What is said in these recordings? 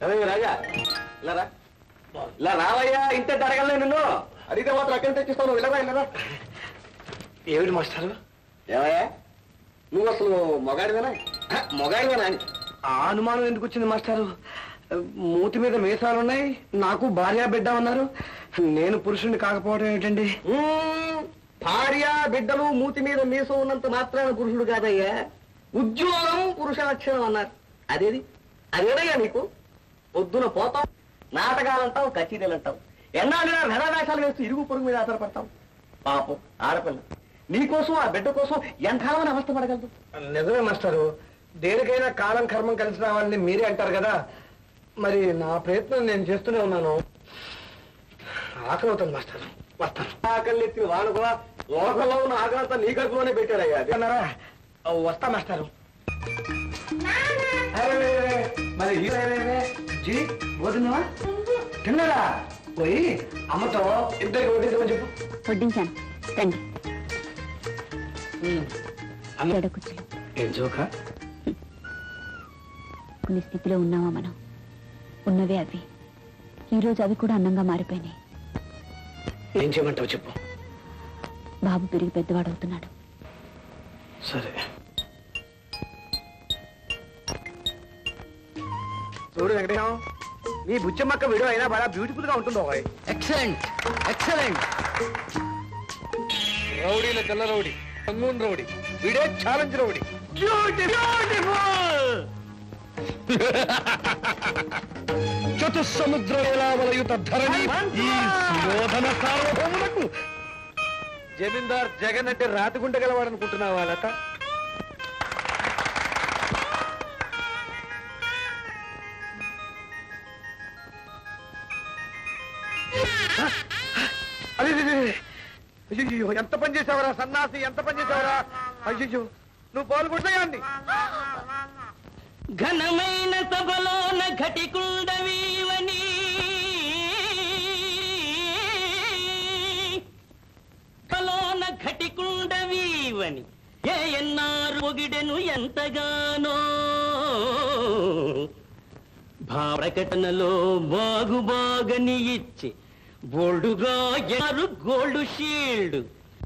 రాజా ఇలా ఇలా రావయ్యా, ఇంత జరగలే నిన్ను అడిగితే మాత్రం అక్కడి తెచ్చిస్తాను. ఇలా ఏమిటి మాస్టారు? ఏమయ్యా నువ్వు అసలు మొగాడివేనా మొగాడివేనా అని ఆ అనుమానం ఎందుకు వచ్చింది మాస్టారు? మూతి మీద మీసాలున్నాయి, నాకు భార్య బిడ్డ ఉన్నారు, నేను పురుషుణ్ణి కాకపోవడం ఏంటండి? భార్య బిడ్డలు మూతి మీద మీసం ఉన్నంత మాత్రాన పురుషుడు కాదయ్యా, ఉద్యోగం పురుష లక్షణం అన్నారు. అదేదయ్యా నీకు? పొద్దున పోతాం, నాటకాలంటావు, కచేరీలంటావు, ఎన్నాళ్ళైనా వెధవేషాలు వేస్తూ ఇరుగు పొరుగు మీద ఆధారపడతాం. పాపం ఆడపిల్ల నీకోసం ఆ బిడ్డ కోసం ఎంతకాలమని అవస్థ పడగలదు. నిజమే మాస్టారు, దేనికైనా కాలం కర్మం కలిసి రావాలని మీరే అంటారు కదా, మరి నా ప్రయత్నం నేను చేస్తూనే ఉన్నాను. ఆకలి అవుతుంది మాస్టర్, వస్తాను. ఆకలి ఎత్తి వాళ్ళు కూడా లోకంలో ఉన్న ఆకలంతా నీ కడుపులోనే పెట్టారయ్యా. అది అన్నారా? వస్తా మాస్టారు. మరి వదినవా తిన్నారా? పోయి అమ్మతో ఇద్దరికి వడ్డించమని చెప్పు. వడ్డించాను రండి. ఏం జోకా? కొన్ని స్థితిలో ఉన్నావా మనం? ఉన్నవే అవి. ఈరోజు అవి కూడా అందంగా మారిపోయినాయి. ఏం చేయమంటావు చెప్పు. బాబు పెరిగి పెద్దవాడవుతున్నాడు. సరే చూడు వెంకటేశం, నీ బుచ్చమ్మక్క వీడియో అయినా బాగా బ్యూటిఫుల్ గా ఉంటుందో. Excellent excellent. రౌడీల తెల్ల రౌడీ, సంగూన్ రౌడీ, వీడే ఛాలెంజ్ రౌడీ. బ్యూటిఫుల్. చతుస్సముద్ర వేలావలయుత ధరణి ఈ సుయోధన సార్వభౌములకు జమీందార్ జగన్ అంటే రాతిగుంట గలవాడనుకుంటున్నావా లత? అయ్యో ఎంత పని చేసావరా సన్నాసి, ఎంత పని చేసావరా? అయ్యో నువ్వు పాల్గొంటాయాన్ని. ఘనమైన సభలోన ఘటికుండవీవని సభలోన ఘటికుండవీవని ఏ ఎన్నారు ఒగిడెను ఎంతగానో ప్రకటనలో బాగుబాగని ఇచ్చి బోల్డుగా ఎరు గోల్డ్ షీల్డ్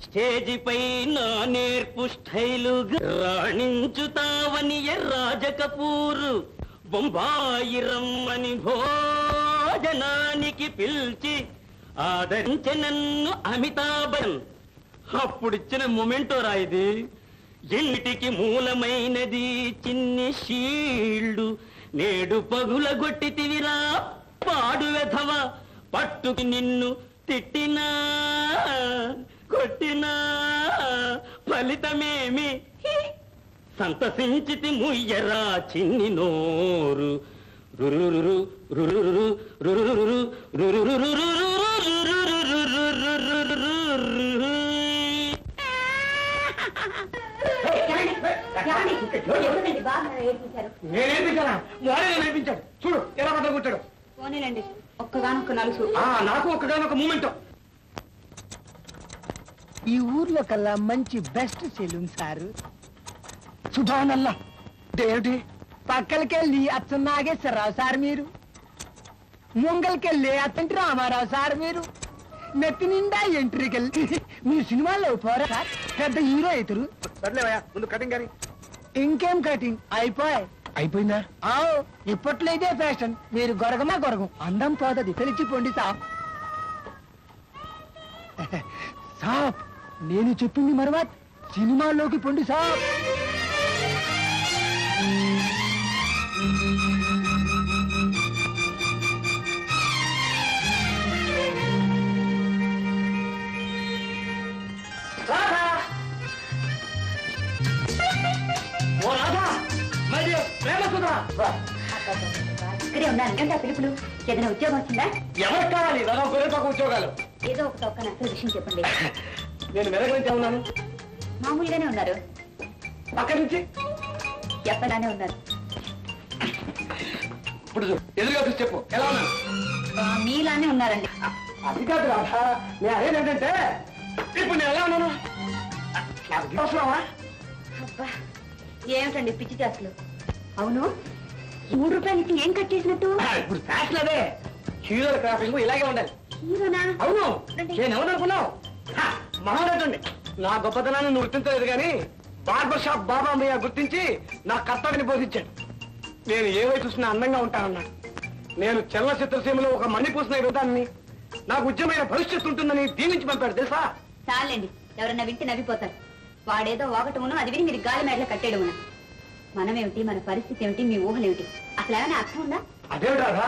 స్టేజిపై నా నేర్పు స్టైలుగా రాణించుతావని రాజకపూర్ బొంబాయి రమ్మని భోజనానికి పిలిచి ఆదరించే నన్ను అమితాబన్. అప్పుడిచ్చిన మొమెంటో రాయిది. ఎన్నిటికి మూలమైనది చిన్ని షీల్డ్. నేడు పగులగొట్టితివిరా పాడు వెధవ, పట్టుకి నిన్ను తిట్టినా కొట్టినా ఫలితమేమి? సంతసించితి ముయ్యరా చిన్ని నోరు. రురురు రురురు రురురు రురురు. నేనేపించానా? వాడే నేర్పించాడు. చూడు ఎలా పడ్డ కూర్చాడు. పోనీలండి, ఒక్కగానొక్క నలుసు. నాకు ఒక్కగానొక్క మూమెంట్. ఈ ఊర్లో కల్లా మంచి బెస్ట్ సెలూన్ సారు. సుభానల్లా. దేవుడి పక్కలకెళ్ళి అచ్చ నాగేశ్వరరావు సార్ మీరు, ముంగల్కెళ్ళి అచ్చంటి రామారావు సార్ మీరు, నెత్తి నిండా ఎంట్రీకెళ్ళి మీ సినిమాల్లో పోరా సార్, పెద్ద హీరో అవుతారు. సర్లేవయ్యా ముందు కటింగ్ కానీ. ఇంకేం కటింగ్ అయిపోయిందా? ఇప్పట్లో ఇదే ఫ్యాషన్. మీరు గొరగమా గొరగం, అందం పోతది, తెలిసిపోండి సాప్. సాప్ నేను చెప్పింది మరవత్, సినిమాల్లోకి పొండి సాప్. ఇక్కడే ఉన్నాను. పిలుపులు ఏదైనా ఉద్యోగం వచ్చిందా? ఎవరు కావాలి? గొర్రెపాక ఉద్యోగాలు. ఏదో ఒక చౌక అసలు విషయం చెప్పండి. నేను వెనక ఉన్నాను. మామూలుగానే ఉన్నారు. అక్కడి నుంచి ఎప్పటిలానే ఉన్నారు. ఇప్పుడు ఎదురుగా చూసి చెప్పు ఎలా ఉన్నాను. మీలానే ఉన్నారండి. అది కాదు రాధా, నేను అదేంటంటే ఇప్పుడు నేను ఎలా ఉన్నాను? అబ్బా ఏమిటండి పిచ్చి చేస్తలు. అవును రూపాయలు ఇచ్చి ఏం కట్ చేసినట్టు? ఇప్పుడు ఫ్యాషన్ అదే, హీరోల క్రాఫింగ్ ఇలాగే ఉండాలి. హీరోనా? అవును, నేను ఎవరనుకున్నావు? మహానటుండి. నా గొప్పతనాన్ని నువ్వు గుర్తించలేదు కానీ బార్బర్ షాప్ బాబా అమ్మయ్య గుర్తించి నా కర్తవ్యాన్ని బోధించాడు. నేను ఏ వయసు చూసినా అందంగా ఉంటానన్నాడు. నేను చలనచిత్రసీమలో ఒక మణిపూసిన యువతాన్ని, నాకు ఉద్యమైన భవిష్యత్తు ఉంటుందని దీవించి పంపాడు తెలుసా? చాలండి, ఎవరన్నా వింటే నవ్విపోతారు. వాడేదో ఒకటమును అది విని మీరు గాలి మేడలో కట్టేయడమునా? మనమేమిటి, మన పరిస్థితి ఏమిటి, మీ ఊహలేమిటి? అసలు ఏమైనా అర్థం ఉందా? అదేమిటారా,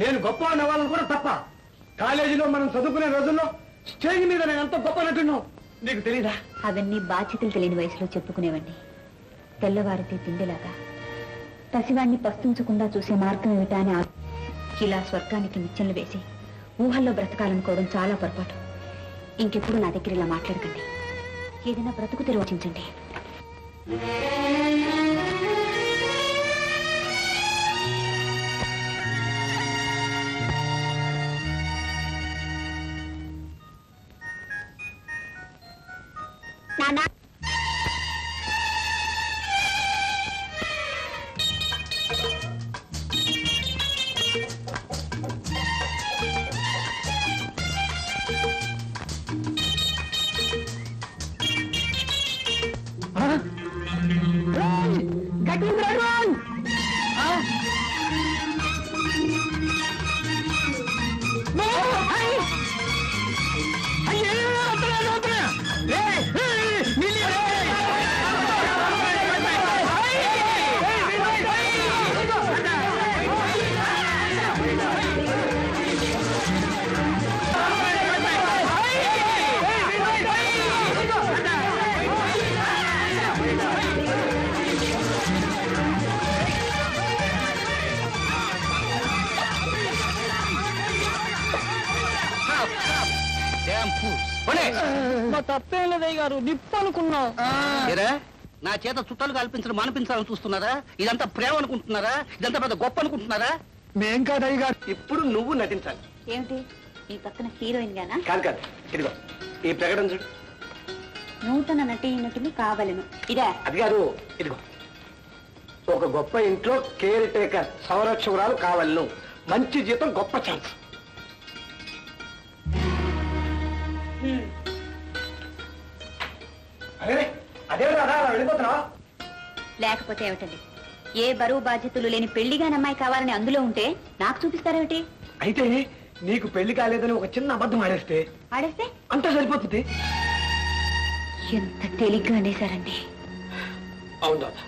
నేను గొప్ప అన్నవాళ్ళని కూడా తప్ప. కాలేజీలో మనం చదువుకునే రోజుల్లో స్టేజ్ మీద నేను ఎంత గొప్ప నటున్నావు నీకు తెలీదా? అవన్నీ బాధ్యతలు తెలియని వయసులో చెప్పుకునేవండి. తెల్లవారితే తిండిలాగా పసివాణ్ణి పస్తుంచకుండా చూసే మార్గం ఏమిటా అని ఇలా స్వర్గానికి నిచ్చెనలు వేసి ఊహల్లో బ్రతకాలనుకోవడం చాలా పొరపాటు. ఇంకెప్పుడు నా దగ్గర ఇలా మాట్లాడకండి. ఏదైనా బ్రతుకు తెరవచించండి. నానా తప్పేం లేదయ్య గారు, నిప్పు అనుకున్నాం. నా చేత చుట్టాలు కల్పించడం మానిపించాలని చూస్తున్నారా? ఇదంతా ప్రేమ అనుకుంటున్నారా? ఇదంతా పెద్ద గొప్ప అనుకుంటున్నారా? మేం కాదయ్య గారు. ఇప్పుడు నువ్వు నటించాలి. ఏమిటి, మీ పక్కన హీరోయిన్ గానా? కాదు కాదు, ఇదిగో ఈ ప్రకటన చూడు. నూతన నటీనటులు కావలను. ఇదే అది కాదు, ఇదిగో ఒక గొప్ప ఇంట్లో కేర్ టేకర్ సంరక్షకురాలు కావాలను, మంచి జీతం, గొప్ప ఛాన్స్. అదే రాదా వెళ్ళిపోతున్నావా? లేకపోతే ఏమిటండి, ఏ బరువు బాధ్యతలు లేని పెళ్లిగాని అమ్మాయి కావాలని అందులో ఉంటే నాకు చూపిస్తారేమిటి? అయితే నీకు పెళ్లి కాలేదని ఒక చిన్న అబద్ధం ఆడేస్తే ఆడేస్తే అంతా సరిపోతుంది. ఎంత తేలిగ్గా అనేసారండి. అవును దాదా,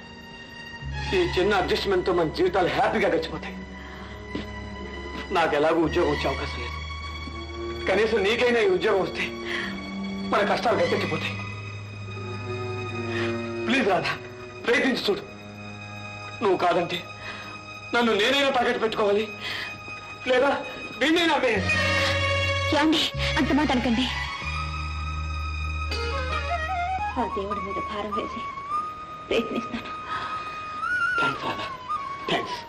ఈ చిన్న అడ్జస్ట్మెంట్ తో మన జీవితాలు హ్యాపీగా గడిచిపోతాయి. నాకు ఎలాగో ఉద్యోగం వచ్చే అవకాశం లేదు. కనీసం నీకైనా ఈ ఉద్యోగం వస్తే మన కష్టాలు గట్టెక్కిపోతాయి. ప్లీజ్ రాధా, ప్రయత్నించి చూడు. నువ్వు కాదంటే నన్ను నేనైనా తాకట్టు పెట్టుకోవాలి, లేదా వీణైనా ఏమండి, అంత మాట అనకండి. ఆ దేవుడి మీద భారం వేసి ప్రయత్నిస్తాను. Thanks Radha, thanks.